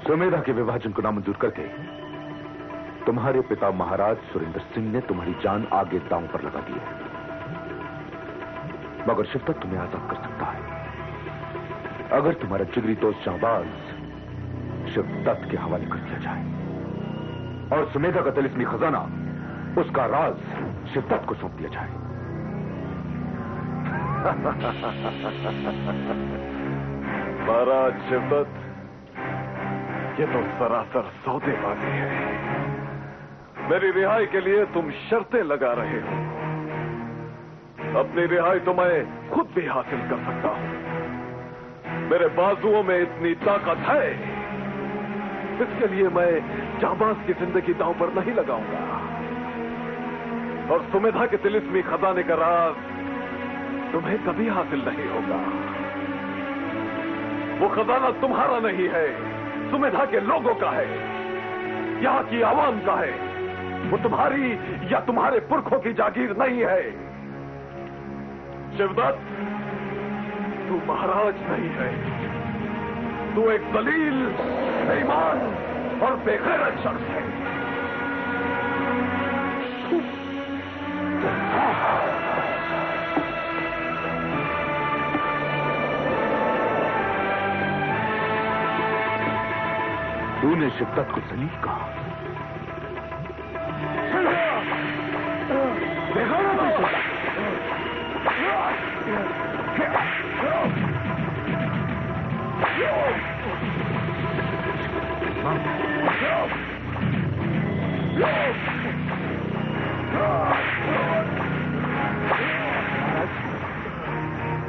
सुमेधा के विभाजन को नामंजूर करके तुम्हारे पिता महाराज सुरेंद्र सिंह ने तुम्हारी जान आगे दांव पर लगा दी है, मगर शिवदत्त तुम्हें आजाद कर सकता है अगर तुम्हारा जिगरी दोस्त शाहबाज शिवदत्त के हवाले कर दिया जाए और सुमेधा का तिलिस्मी खजाना, उसका राज शिवदत्त को सौंप दिया जाए। महाराज शिवदत्त, ये तो सरासर सौदेबाजी है। मेरी रिहाई के लिए तुम शर्तें लगा रहे हो। अपनी रिहाई तो मैं खुद भी हासिल कर सकता हूं। मेरे बाजुओं में इतनी ताकत है, इसके लिए मैं जाबाज की जिंदगी दांव पर नहीं लगाऊंगा। और सुमेधा के तिलिस्मी खजाने का राज तुम्हें कभी हासिल नहीं होगा। वो खजाना तुम्हारा नहीं है, सुमेधा के लोगों का है, यहां की आवाम का है। वो तुम्हारी या तुम्हारे पुरखों की जागीर नहीं है। शिवदत्त, तू महाराज नहीं है, तू एक दलील, बेईमान और बेगैरत शख्स है। तूने शिवदत्त को जलील कहा।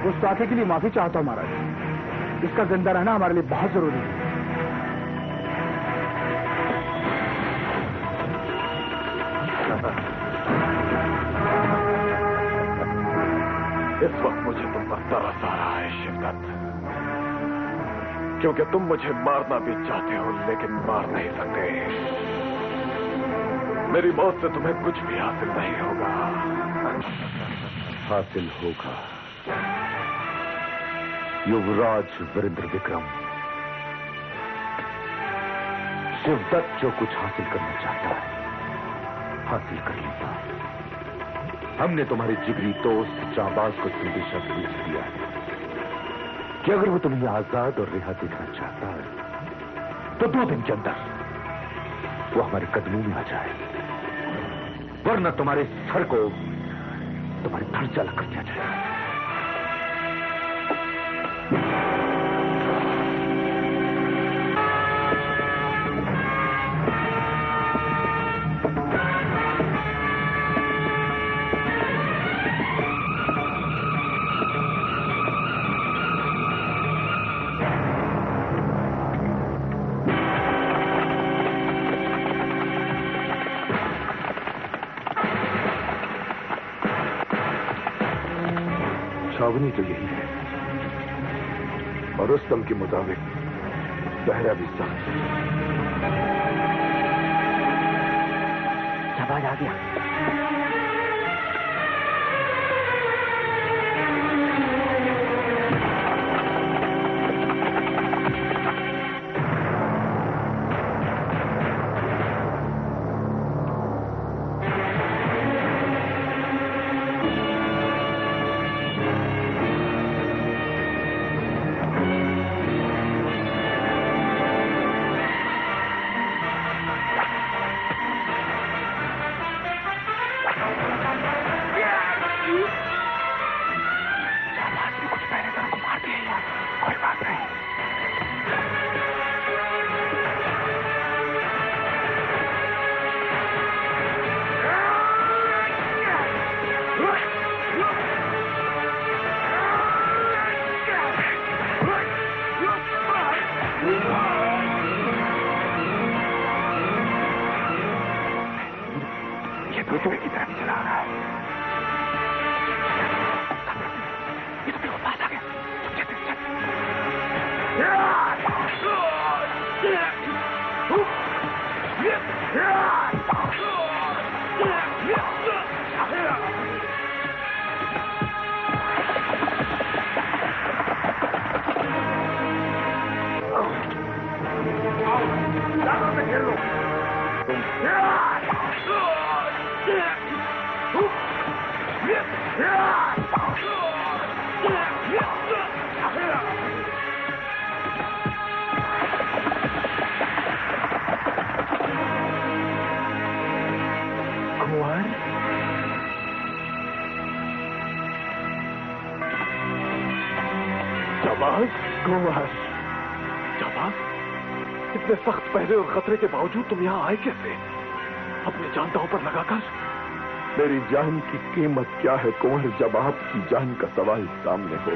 गुस्ताखे के लिए माफी चाहता हूं महाराज। इसका जिंदा रहना हमारे लिए बहुत जरूरी है। इस वक्त मुझे तुम पर तरस आ रहा है शिवदत्त, क्योंकि तुम मुझे मारना भी चाहते हो लेकिन मार नहीं सकते। मेरी मौत से तुम्हें कुछ भी हासिल नहीं होगा। हासिल होगा। युवराज वीरेंद्र विक्रम, शिवदत्त जो कुछ हासिल करना चाहता है हासिल कर लेगा। हमने तुम्हारे जिगरी दोस्त जाबाज को संदेशा भेज दिया है कि अगर वो तुम्हें आजाद और रिहा देखना चाहता है तो 2 दिन के अंदर वो हमारे कदमों में आ जाए, वरना तुम्हारे सर को तुम्हारे धड़ से अलग कर दिया जाए। छावनी तो यही है और रुस्तम के मुताबिक पहरा भी सख्त। शाहबाज आ गया। जाकर से खेल लो। कुंवर, जाबाज, कुंवर, जाबाज, इतने सख्त पहरे और खतरे के बावजूद तुम यहाँ आए कैसे? अपनी जान दांव पर लगाकर? मेरी जान की कीमत क्या है कुंवर, जब आपकी जान का सवाल सामने हो।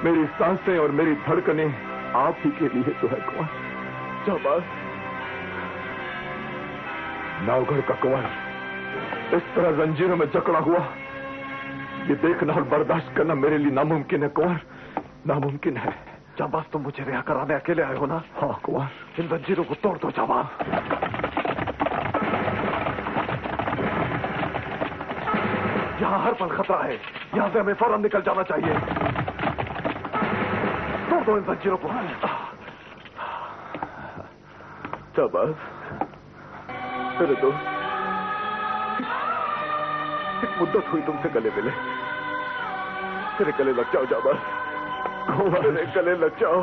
मेरी सांसें और मेरी धड़कनें आप ही के लिए तो है कुंवर। जाबाज, नावगढ़ का कुंवर इस तरह जंजीरों में जकड़ा हुआ, ये देखना और बर्दाश्त करना मेरे लिए नामुमकिन है कुंवर, नामुमकिन है। जाबाज, तुम मुझे रिहा कराने अकेले आए हो ना? हाँ कुंवर। इन जंजीरों को तोड़ दो जाबाज। यहाँ हर पल खतरा है, यहाँ से हमें फौरन निकल जाना चाहिए। तोड़ दो इन जंजीरों को। जाबाज, मेरे दोस्त, एक मुद्दत हुई तुमसे गले मिले। मेरे गले लग जाओ जाबाज, मेरे गले लग जाओ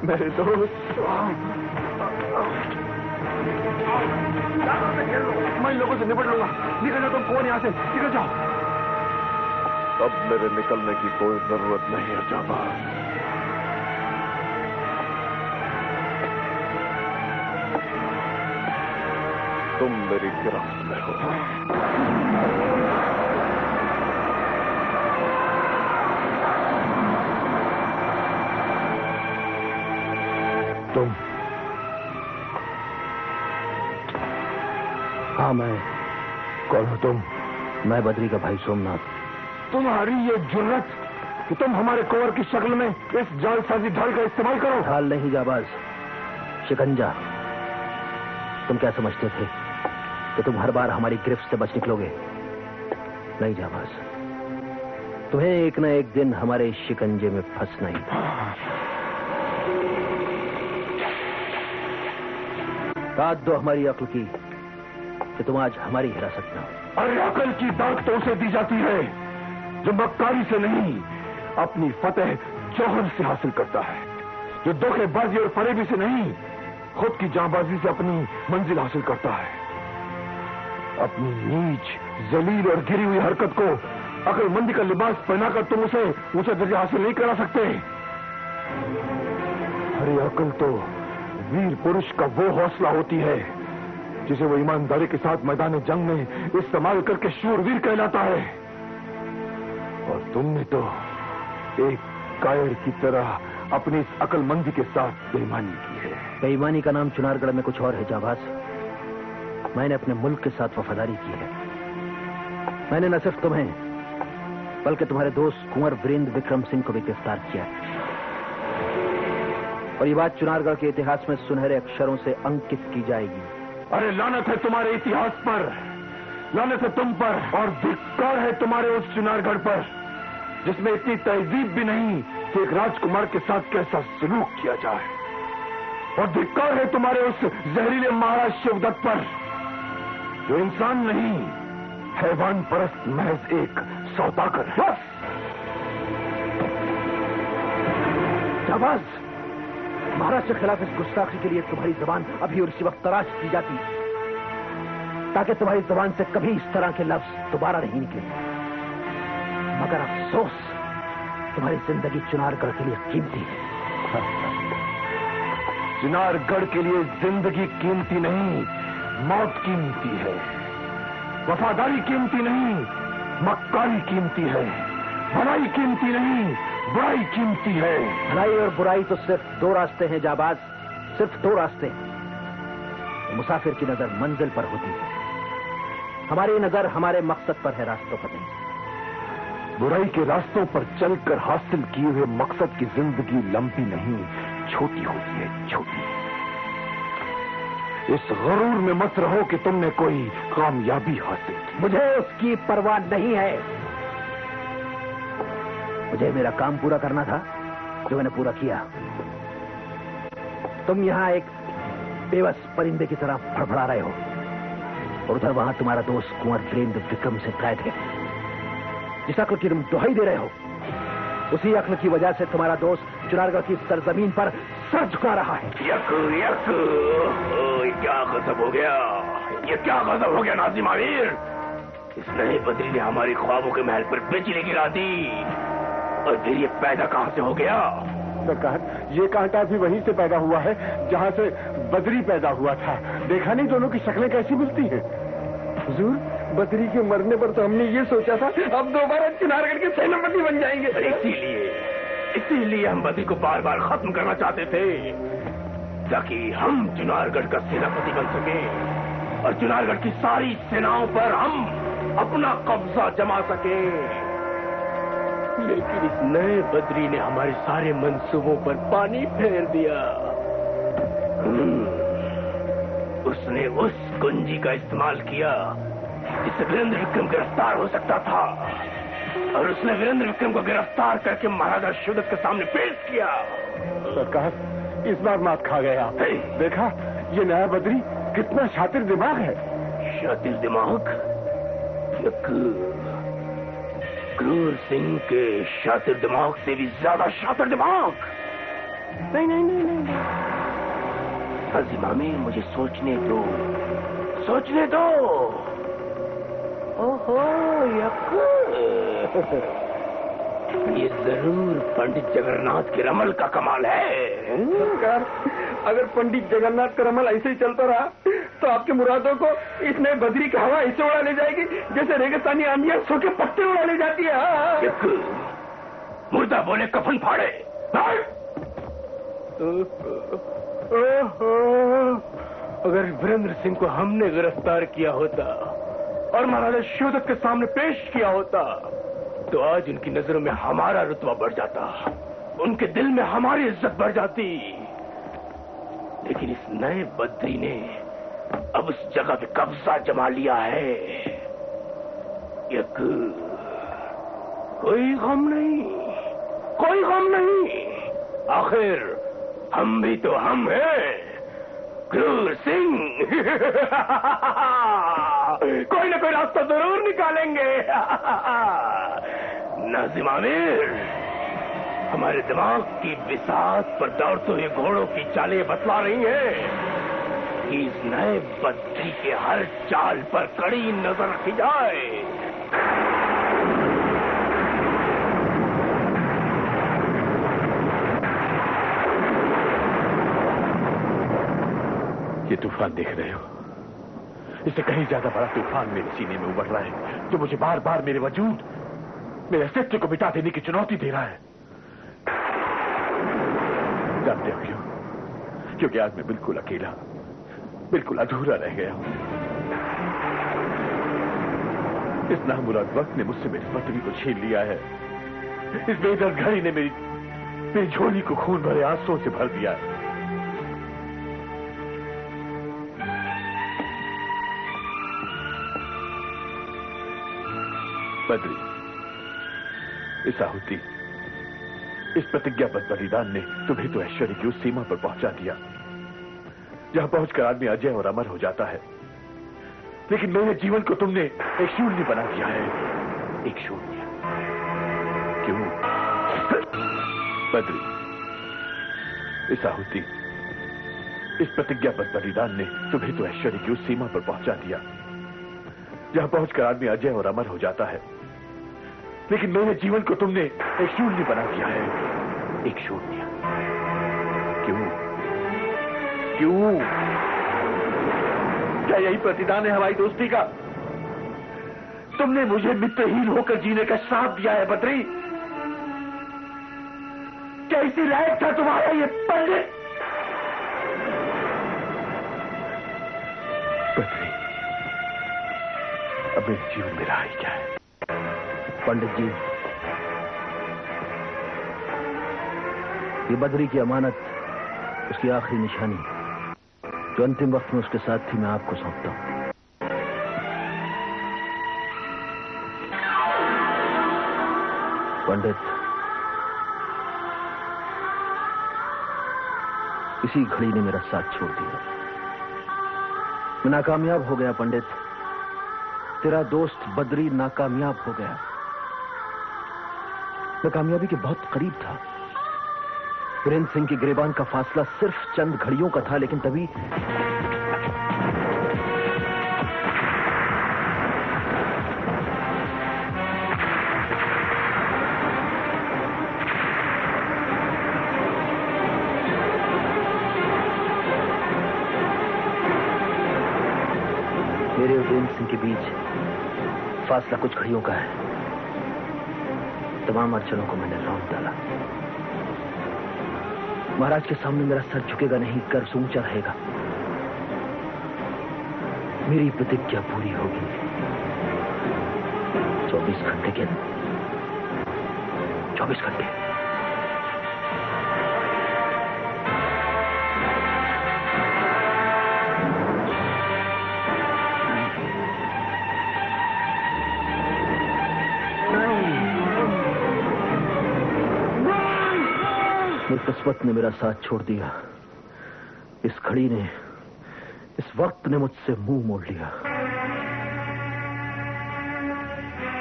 मेरे दोस्त। मैं इन लोगों से निपट लूंगा। निकल जाओ तुम कौन यहाँ से, निकल जाओ। अब मेरे निकलने की कोई जरूरत नहीं है जाबाज। तुम मेरी गिरफ्त में हो। तुम? हाँ मैं। कौन हो तुम? मैं बद्री का भाई सोमनाथ। तुम्हारी ये जुर्रत कि तुम हमारे कुंवर की शक्ल में इस जालसाजी ढाल का इस्तेमाल करो। ढाल नहीं जाबाज, शिकंजा। तुम क्या समझते थे कि तुम हर बार हमारी गिरफ्त से बच निकलोगे? नहीं जाबाज, तुम्हें एक न एक दिन हमारे शिकंजे में फंसना ही था। दाद दो हमारी अक्ल की कि तुम आज हमारी हिरासत में हो। अरे अक्ल की दाद तो उसे दी जाती है जो मक्कारी से नहीं, अपनी फतेह जौहर से हासिल करता है, जो धोखेबाजी और फरेबी से नहीं, खुद की जांबाजी से अपनी मंजिल हासिल करता है। अपनी नीच, जलील और गिरी हुई हरकत को अक्लमंदी का लिबास पहनाकर तुम उसे ऊंचा दर्जा हासिल नहीं करा सकते। अरे अक्ल तो वीर पुरुष का वो हौसला होती है जिसे वो ईमानदारी के साथ मैदान जंग में इस्तेमाल करके शूरवीर कहलाता है। और तुमने तो एक कायर की तरह अपनी इस अक्लमंदी के साथ बेईमानी की है। बेईमानी का नाम चुनारगढ़ में कुछ और है जाबाज। मैंने अपने मुल्क के साथ वफादारी की है। मैंने न सिर्फ तुम्हें बल्कि तुम्हारे दोस्त कुंवर वीरेंद्र विक्रम सिंह को भी गिरफ्तार किया है। और ये बात चुनारगढ़ के इतिहास में सुनहरे अक्षरों से अंकित की जाएगी। अरे लानत है तुम्हारे इतिहास पर, लानत है तुम पर, और धिक्कार है तुम्हारे उस चुनारगढ़ पर जिसमें इतनी तहजीब भी नहीं कि एक राजकुमार के साथ कैसा सलूक किया जाए। और धिक्कार है तुम्हारे उस जहरीले महाराज शिवदत्त पर जो इंसान नहीं, हैवान परस्त महज एक सौदागर है। जाबाज, महाराज के खिलाफ इस गुस्ताखी के लिए तुम्हारी जबान अभी और इसी वक्त तराश की जाती ताकि तुम्हारी जबान से कभी इस तरह के लफ्ज दोबारा नहीं निकले। मगर अफसोस, तुम्हारी जिंदगी चुनारगढ़ के लिए कीमती है। चुनारगढ़ के लिए जिंदगी कीमती नहीं, मौत कीमती है। वफादारी कीमती नहीं, मक्कारी कीमती है। भलाई कीमती नहीं, बुराई कीमती है। भलाई और बुराई तो सिर्फ दो रास्ते हैं जाबाज, सिर्फ दो रास्ते। मुसाफिर की नजर मंजिल पर होती है, हमारी नजर हमारे मकसद पर है, रास्तों पर नहीं। बुराई के रास्तों पर चलकर हासिल किए हुए मकसद की जिंदगी लंबी नहीं, छोटी होती है, छोटी। इस गरूर में मत रहो कि तुमने कोई कामयाबी हासिल की। मुझे उसकी परवाह नहीं है। मुझे मेरा काम पूरा करना था जो मैंने पूरा किया। तुम यहाँ एक बेबस परिंदे की तरह फड़फड़ा रहे हो और उधर वहां तुम्हारा दोस्त कुंवर वीरेंद्र विक्रम से कैद है। जिस अक्ल की तुम दुहाई दे रहे हो, उसी अक्ल की वजह से तुम्हारा दोस्त चुनारगढ़ की सरजमीन पर सर झुका रहा है। यक यक, क्या गजब हो गया, ये क्या गजब हो गया नाजिम आमिर। इस नए बदरी ने हमारी ख्वाबों के महल पर बिजली गिरा दी और फिर ये पैदा कहां से हो गया? सरकार, ये कांटा भी वहीं से पैदा हुआ है जहां से बदरी पैदा हुआ था। देखा नहीं दोनों की शक्लें कैसी मिलती हैं? हुजूर, बदरी के मरने पर तो हमने ये सोचा था अब दोबारा चुनारगढ़ के सेनापति बन जाएंगे। इसीलिए हम बदरी को बार बार खत्म करना चाहते थे, ताकि हम चुनारगढ़ का सेनापति बन सके और चुनारगढ़ की सारी सेनाओं पर हम अपना कब्जा जमा सके। लेकिन इस नए बदरी ने हमारे सारे मंसूबों पर पानी फेर दिया। उसने उस कुंजी का इस्तेमाल किया जिससे वीरेंद्र विक्रम गिरफ्तार हो सकता था और उसने वीरेंद्र विक्रम को गिरफ्तार करके महाराजा शिवदत्त के सामने पेश किया। सरकार, इस बार मात खा गया। देखा, ये नया बदरी कितना शातिर दिमाग है। शातिर दिमाग? क्रूर सिंह के शातिर दिमाग से भी ज्यादा शातिर दिमाग। नहीं नहीं नहीं नहीं, नाजिम आमिर, मुझे सोचने दो। ओहो यक, ये जरूर पंडित जगन्नाथ के रमल का कमाल है। सरकार, अगर पंडित जगन्नाथ का रमल ऐसे ही चलता रहा तो आपके मुरादों को इस नए बदरी की हवा ऐसे उड़ा ले जाएगी जैसे रेगिस्तानी आंधियां सो के पत्ते उड़ा ले जाती है। मुर्दा बोले कफन फाड़े। अगर वीरेंद्र सिंह को हमने गिरफ्तार किया होता और महाराजा शिवदत्त के सामने पेश किया होता तो आज उनकी नजरों में हमारा रुतबा बढ़ जाता, उनके दिल में हमारी इज्जत बढ़ जाती। लेकिन इस नए बदरी ने अब उस जगह पे कब्जा जमा लिया है। यक, कोई गम नहीं, आखिर हम भी तो हम हैं, क्रूर सिंह। कोई ना कोई रास्ता जरूर निकालेंगे। नाजिम आमिर, हमारे दिमाग की बिसात पर दौड़ते हुए घोड़ों की चालें बतला रही हैं कि इस नए बदरी के हर चाल पर कड़ी नजर रखी जाए। ये तूफान देख रहे हो, इससे कहीं ज्यादा बड़ा तूफान मेरे सीने में उमड़ रहा है जो मुझे बार बार मेरे वजूद, मेरे अस्तित्व को मिटा देने की चुनौती दे रहा है। जानते हो क्यों? क्योंकि आज मैं बिल्कुल अकेला, बिल्कुल अधूरा रह गया हूं। इस नामुराद वक्त ने मुझसे मेरी पत्नी को छीन लिया है। इस बेदर्द घड़ी ने मेरी झोली को खून भरे आंसुओं से भर दिया है। बदरी, इस आहुति, इस प्रतिज्ञाबद्ध बलिदान ने तुम्हें तो ऐश्वर्य की उस सीमा पर पहुंचा दिया जहां पहुंचकर आदमी अजय और अमर हो जाता है। लेकिन मेरे जीवन को तुमने एक शून्य बना दिया है। एक शून्य। क्यों? बदरी, इस आहुति, इस प्रतिज्ञाबद्ध बलिदान ने तुम्हें तो ऐश्वर्य की उस सीमा पर पहुंचा दिया जहां पहुंचकर आदमी अजय और अमर हो जाता है। लेकिन मेरे जीवन को तुमने एक शून्य बना दिया है। एक शून्य। क्यों? क्यों? क्या यही प्रतिदान है हमारी दोस्ती का? तुमने मुझे मित्रहीन होकर जीने का श्राप दिया है बद्री। क्या इसी लायक था तुम्हारा ये पंडित? बद्री, अब मेरे जीवन में रहा ही क्या है? पंडित जी, ये बदरी की अमानत, उसकी आखिरी निशानी जो अंतिम वक्त में उसके साथ थी, मैं आपको सौंपता हूं। पंडित, इसी घड़ी ने मेरा साथ छोड़ दिया। मैं नाकामयाब हो गया पंडित। तेरा दोस्त बद्री नाकामयाब हो गया। मैं कामयाबी के बहुत करीब था। वीरेंद्र सिंह की गिरबान का फासला सिर्फ चंद घड़ियों का था, लेकिन तभी मेरे और वीरेंद्र सिंह के बीच फासला कुछ घड़ियों का है। तमाम अड़चनों को मैंने रौंद डाला। महाराज के सामने मेरा सर झुकेगा नहीं, गर्व ऊंचा रहेगा। मेरी प्रतिज्ञा पूरी होगी। 24 घंटे के 24 घंटे। किस्मत ने मेरा साथ छोड़ दिया। इस घड़ी ने, इस वक्त ने मुझसे मुंह मोड़ लिया।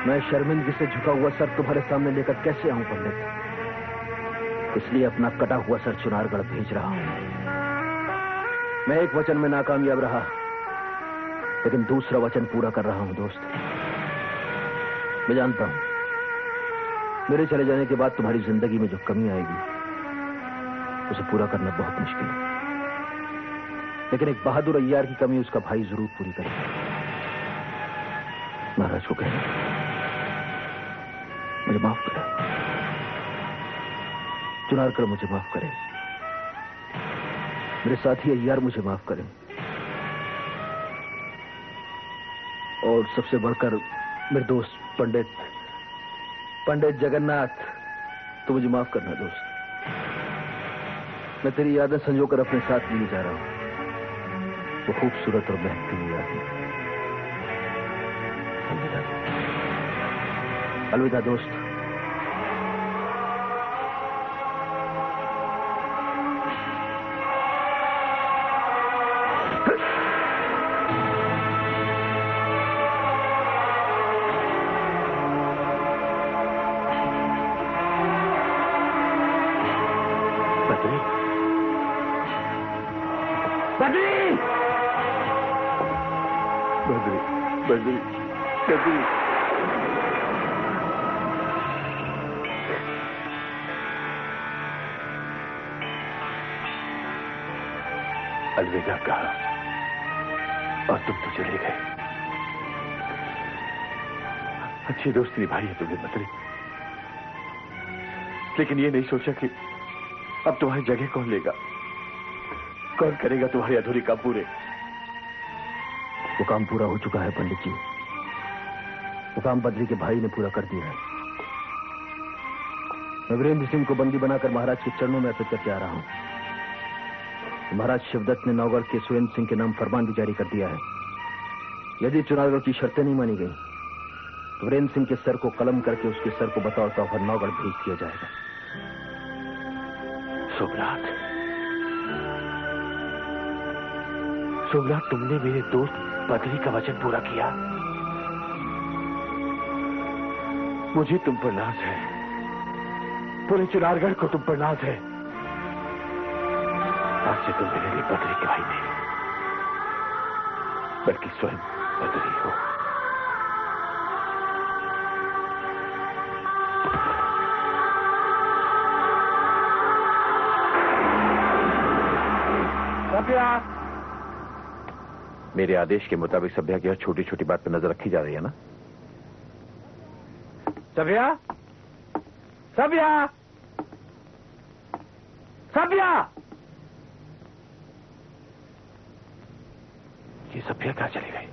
मैं शर्मिंदगी से झुका हुआ सर तुम्हारे सामने लेकर कैसे आऊं पंडित? इसलिए अपना कटा हुआ सर चुनारगढ़ भेज रहा हूं। मैं एक वचन में नाकामयाब रहा, लेकिन दूसरा वचन पूरा कर रहा हूं दोस्त। मैं जानता हूं मेरे चले जाने के बाद तुम्हारी जिंदगी में जो कमी आएगी उसे पूरा करना बहुत मुश्किल है, लेकिन एक बहादुर अय्यार की कमी उसका भाई जरूर पूरी करेगा। महाराज को कहें मुझे माफ करे, चुनारगढ़ मुझे माफ करे, मेरे साथी अय्यार मुझे माफ करें, और सबसे बढ़कर मेरे दोस्त पंडित जगन्नाथ, तो मुझे माफ करना दोस्त। मैं तेरी यादें संजोकर अपने साथ लिए जा रहा हूं। वो खूबसूरत और महकती हुई यादें। अलविदा, अलविदा दोस्त। बद्री अलविदा कहा और तुम तो चले गए। अच्छी दोस्ती निभाई है तुमने बद्री, लेकिन ये नहीं सोचा कि अब तुम्हारी जगह कौन लेगा, कौन करेगा तुम्हारी अधूरी काम पूरे। वो काम पूरा हो चुका है पंडित जी। वो काम बद्री के भाई ने पूरा कर दिया है। मैं वीरेंद्र सिंह को बंदी बनाकर महाराज के चरणों में अर्पित करके आ रहा हूं। महाराज शिवदत्त ने नौगढ़ के सुरेंद्र सिंह के नाम फरमान भी जारी कर दिया है। यदि चुनारगढ़ की शर्तें नहीं मानी गई तो वीरेंद्र सिंह के सर को कलम करके उसके सर को बतौर तोहफा नौगढ़ भेज दिया जाएगा। सोमनाथ, तुमने मेरे दोस्त बद्री का वचन पूरा किया। मुझे तुम पर नाज है, पूरे चुनारगढ़ को तुम पर नाज है। आज से तुम मेरे लिए बद्री के भाई नहीं, बल्कि स्वयं बद्री हो। सभ्या, मेरे आदेश के मुताबिक सभ्या की हर छोटी छोटी बात पर नजर रखी जा रही है ना? सभ्या, सभ्या, सभ्या। ये सभ्या कहां चली गई?